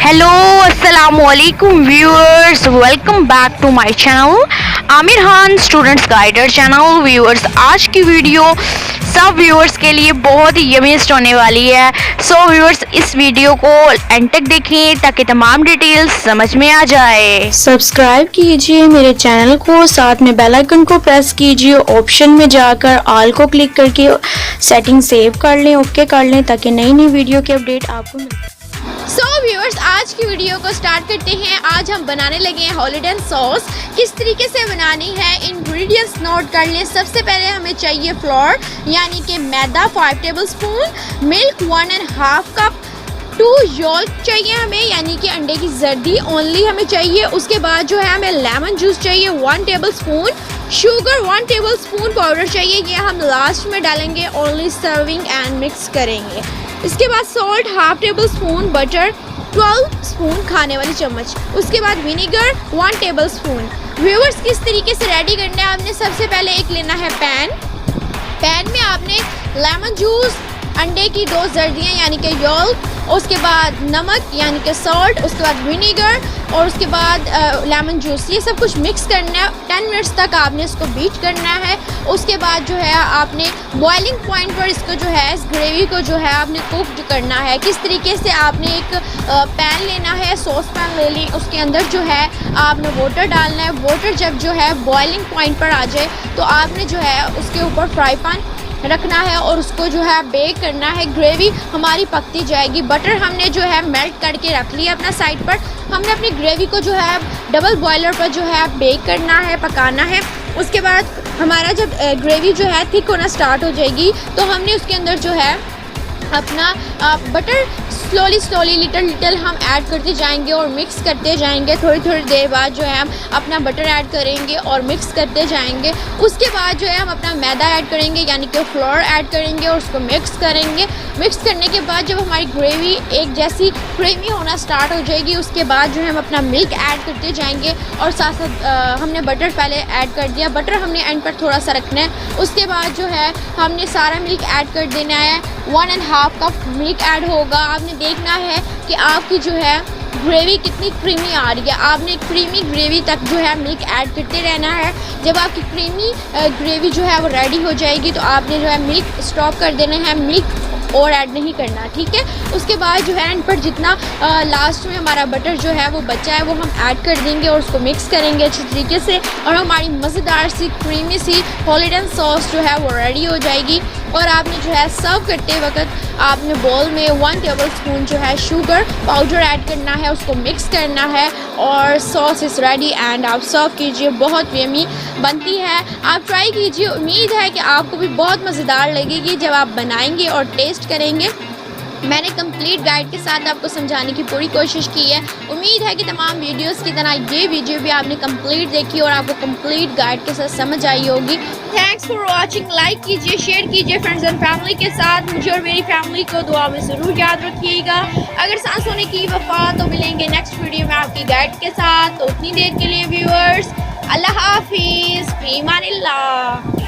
Hello अस्सलाम वालेकुम viewers, welcome back to my channel Aamir Khan students guider channel. Viewers, आज की वीडियो सब व्यूअर्स के लिए बहुत ही यमीस्ट होने वाली है। सो व्यूअर्स, इस वीडियो को एंड तक देखें ताकि तमाम डिटेल्स समझ में आ जाए। सब्सक्राइब कीजिए मेरे चैनल को, साथ में बेल आइकन को प्रेस कीजिए, ऑप्शन में जाकर ऑल को क्लिक करके सेटिंग सेव कर लें, ओके कर लें, ताकि नई नई वीडियो की अपडेट आपको मिले। सो व्यूअर्स, आज की वीडियो को स्टार्ट करते हैं। आज हम बनाने लगे हैं हॉलीडेज सॉस। किस तरीके से बनानी है, इंग्रेडिएंट्स नोट कर लें। सबसे पहले हमें चाहिए फ्लोर यानी कि मैदा 5 टेबलस्पून, मिल्क 1.5 कप, 2 योल्क चाहिए हमें यानी कि अंडे की जर्दी ओनली हमें चाहिए। उसके बाद जो है हमें लेमन जूस चाहिए 1 टेबलस्पून, शुगर 1 टेबलस्पून पाउडर चाहिए, ये हम लास्ट में डालेंगे, ओनली सर्विंग एंड मिक्स करेंगे। इसके बाद सॉल्ट 1/2 टेबलस्पून, बटर 12 स्पून खाने वाली चम्मच, उसके बाद विनेगर 1 टेबलस्पून। व्यूअर्स, किस तरीके से रेडी करना है, आपने सबसे पहले एक लेना है पैन में आपने लेमन जूस, अंडे की 2 जर्दियाँ यानी कि योल्क, उसके बाद नमक यानी कि सॉल्ट, उसके बाद विनेगर और उसके बाद लेमन जूस, ये सब कुछ मिक्स करना है। 10 मिनट्स तक आपने इसको बीट करना है। उसके बाद जो है आपने बॉइलिंग पॉइंट पर इसको जो है, इस ग्रेवी को जो है आपने कुक करना है। किस तरीके से, आपने एक पैन लेना है, सॉस पैन ले ली, उसके अंदर जो है आपने वाटर डालना है। वाटर जब जो है बॉइलिंग पॉइंट पर आ जाए तो आपने जो है उसके ऊपर फ्राई पैन रखना है और उसको जो है बेक करना है। ग्रेवी हमारी पकती जाएगी। बटर हमने जो है मेल्ट करके रख लिया अपना साइड पर। हमने अपनी ग्रेवी को जो है डबल बॉयलर पर जो है बेक करना है, पकाना है। उसके बाद हमारा जब ग्रेवी जो है थिक होना स्टार्ट हो जाएगी तो हमने उसके अंदर जो है अपना बटर स्लोली लिटल हम ऐड करते जाएंगे और मिक्स करते जाएंगे। थोड़ी देर बाद जो है हम अपना बटर ऐड करेंगे और मिक्स करते जाएंगे। उसके बाद जो है हम अपना मैदा ऐड करेंगे यानी कि फ्लोर ऐड करेंगे और उसको मिक्स करेंगे। मिक्स करने के बाद जब हमारी ग्रेवी एक जैसी क्रीमी होना स्टार्ट हो जाएगी, उसके बाद जो है हम अपना मिल्क ऐड करते जाएंगे और साथ साथ हमने बटर पहले ऐड कर दिया, बटर हमने एंड पर थोड़ा सा रखना है। उसके बाद जो है हमने सारा मिल्क ऐड कर देना है। 1.5 कप मिल्क ऐड होगा। आपने देखना है कि आपकी जो है ग्रेवी कितनी क्रीमी आ रही है। आपने क्रीमी ग्रेवी तक जो है मिल्क ऐड करते रहना है। जब आपकी क्रीमी ग्रेवी जो है वो रेडी हो जाएगी तो आपने जो है मिल्क स्टॉप कर देना है, मिल्क और ऐड नहीं करना, ठीक है। उसके बाद जो है एंड पर जितना लास्ट में हमारा बटर जो है वो बचा है वो हम ऐड कर देंगे और उसको मिक्स करेंगे अच्छी तरीके से और हमारी मज़ेदार सी क्रीमी सी हॉलीडेज सॉस जो है वो रेडी हो जाएगी। और आपने जो है सर्व करते वक्त आपने बोल में 1 टेबलस्पून जो है शुगर पाउडर ऐड करना है, उसको मिक्स करना है और सॉस इज़ रेडी एंड आप सर्व कीजिए। बहुत यमी बनती है, आप ट्राई कीजिए। उम्मीद है कि आपको भी बहुत मज़ेदार लगेगी जब आप बनाएंगे और टेस्ट करेंगे। मैंने कंप्लीट गाइड के साथ आपको समझाने की पूरी कोशिश की है। उम्मीद है कि तमाम वीडियोस की तरह ये वीडियो भी आपने कंप्लीट देखी और आपको कंप्लीट गाइड के साथ समझ आई होगी। Thanks for watching. लाइक कीजिए, शेयर कीजिए फ्रेंड्स एंड फैमिली के साथ। मुझे और मेरी फैमिली को दुआ में ज़रूर याद रखिएगा। अगर सांस होने की वफा तो मिलेंगे नेक्स्ट वीडियो में आपकी गाइड के साथ। तो उतनी देर के लिए व्यूअर्स, अल्लाह हाफिज़, फ़ी अमानिल्लाह।